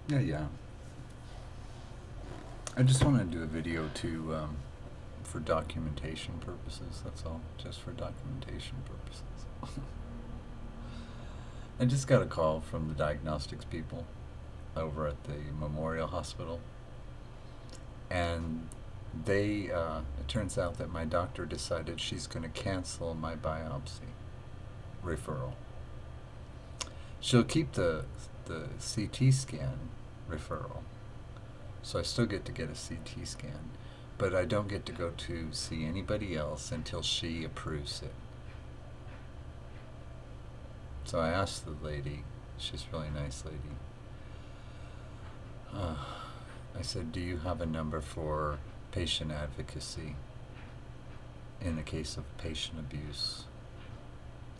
Yeah. I just want to do a video to for documentation purposes. That's all, just for documentation purposes. I just got a call from the diagnostics people over at the Memorial Hospital, and it turns out that my doctor decided she's going to cancel my biopsy referral. She'll keep the CT scan referral, so I still get to get a CT scan, but I don't get to go to see anybody else until she approves it. So I asked the lady, she's a really nice lady, I said, do you have a number for patient advocacy in the case of patient abuse?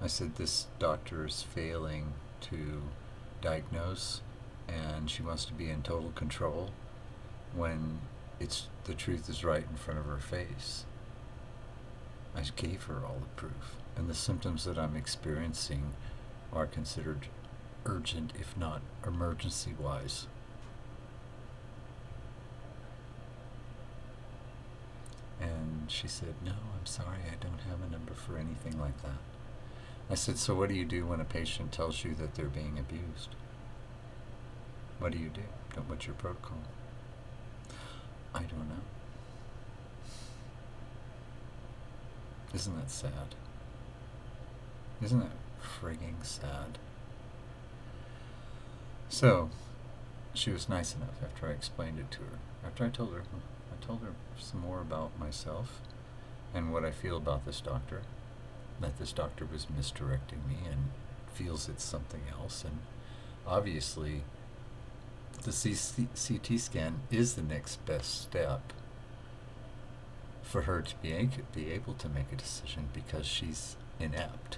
I said, this doctor is failing to diagnose, and she wants to be in total control when the truth is right in front of her face. I gave her all the proof, and the symptoms that I'm experiencing are considered urgent, if not emergency-wise. And she said, no, I'm sorry, I don't have a number for anything like that. I said, so what do you do when a patient tells you that they're being abused? What do you do? What's your protocol? I don't know. Isn't that sad? Isn't that frigging sad? So, she was nice enough after I explained it to her. After I told her some more about myself and what I feel about this doctor, that this doctor was misdirecting me and feels it's something else, and obviously the CT scan is the next best step for her to be able to make a decision, because she's inept.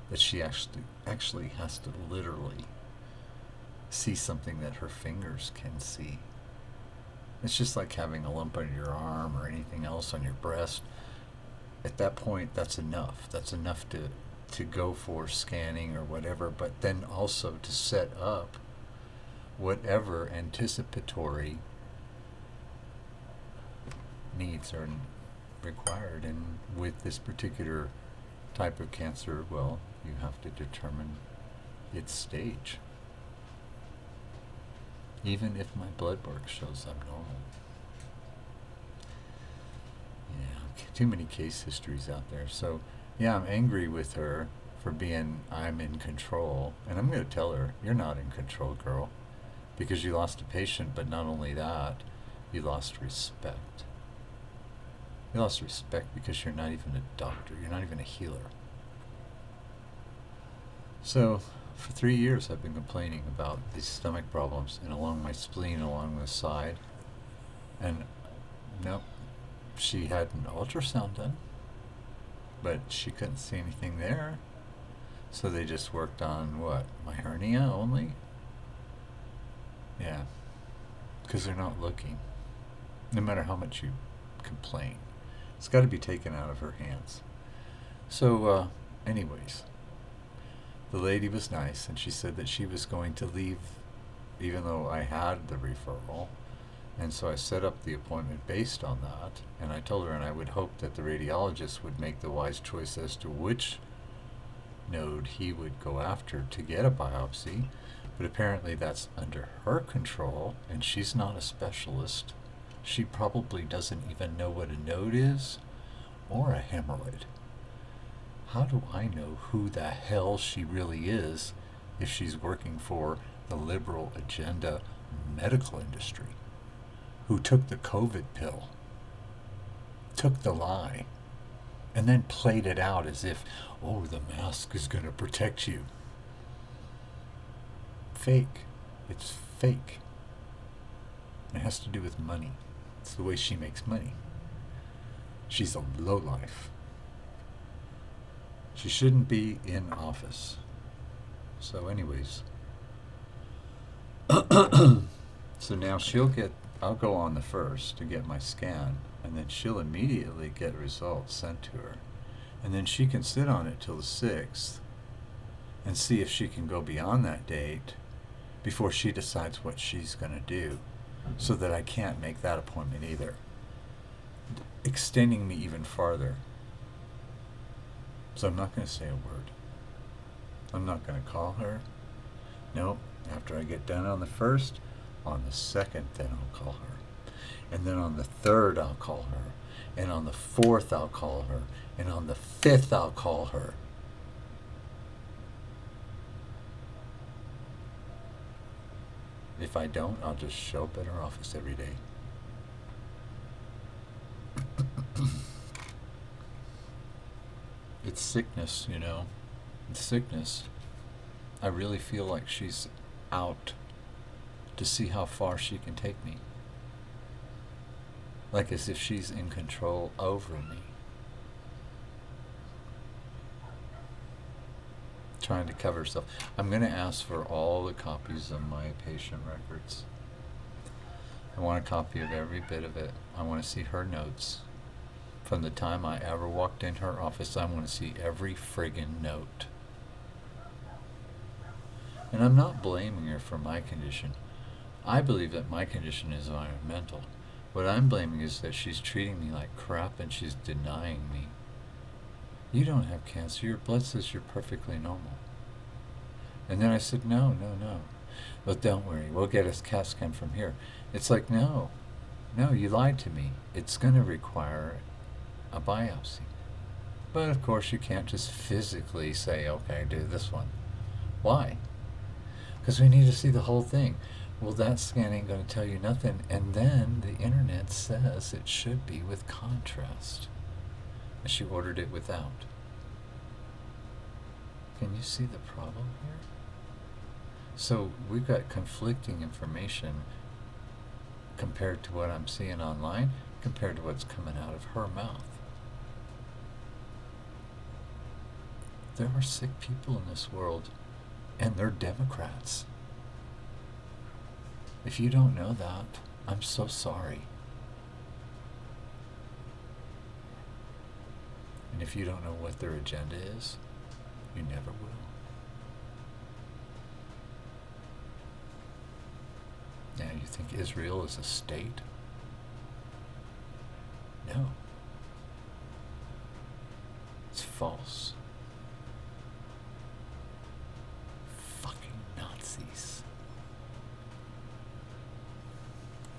That she actually has to literally see something that her fingers can see. It's just like having a lump on your arm or anything else on your breast. At that point, that's enough. That's enough to go for scanning or whatever, but then also to set up whatever anticipatory needs are required. And with this particular type of cancer, well, you have to determine its stage. Even if my blood work shows I'm normal. Yeah, too many case histories out there. So, yeah, I'm angry with her for being, I'm in control. And I'm going to tell her, you're not in control, girl. Because you lost a patient, but not only that, you lost respect. You lost respect because you're not even a doctor. You're not even a healer. So, for 3 years I've been complaining about these stomach problems and along my spleen along the side. And nope, she had an ultrasound done, but she couldn't see anything there. So they just worked on what? My hernia only? Yeah, because they're not looking. No matter how much you complain, it's got to be taken out of her hands. So, anyways, the lady was nice, and she said that she was going to leave even though I had the referral. And so I set up the appointment based on that. And I told her, and I would hope that the radiologist would make the wise choice as to which node he would go after to get a biopsy. But apparently that's under her control, and she's not a specialist. She probably doesn't even know what a node is or a hemorrhoid. How do I know who the hell she really is if she's working for the liberal agenda medical industry, who took the COVID pill, took the lie, and then played it out as if, oh, the mask is going to protect you? Fake. It's fake. It has to do with money. It's the way she makes money. She's a lowlife. She shouldn't be in office. So anyways. So now I'll go on the 1st to get my scan, and then she'll immediately get results sent to her. And then she can sit on it till the 6th and see if she can go beyond that date before she decides what she's going to do, so that I can't make that appointment either. Extending me even farther. So I'm not going to say a word. I'm not going to call her. No, after I get done on the first, on the second, then I'll call her. And then on the third, I'll call her. And on the fourth, I'll call her. And on the fifth, I'll call her. If I don't, I'll just show up at her office every day. It's sickness, you know. It's sickness. I really feel like she's out to see how far she can take me. Like as if she's in control over me. Trying to cover herself. I'm going to ask for all the copies of my patient records. I want a copy of every bit of it. I want to see her notes. From the time I ever walked in her office, I want to see every friggin' note. And I'm not blaming her for my condition. I believe that my condition is environmental. What I'm blaming is that she's treating me like crap and she's denying me. You don't have cancer. Your blood says you're perfectly normal. And then I said, no. But don't worry, we'll get a CAT scan from here. It's like, no, you lied to me. It's going to require a biopsy. But of course you can't just physically say, okay, do this one. Why? Because we need to see the whole thing. Well, that scan ain't going to tell you nothing. And then the internet says it should be with contrast. And she ordered it without. Can you see the problem here? So we've got conflicting information compared to what I'm seeing online, compared to what's coming out of her mouth. There are sick people in this world, and they're Democrats. If you don't know that, I'm so sorry. And if you don't know what their agenda is, you never will. Now, you think Israel is a state? No. It's false.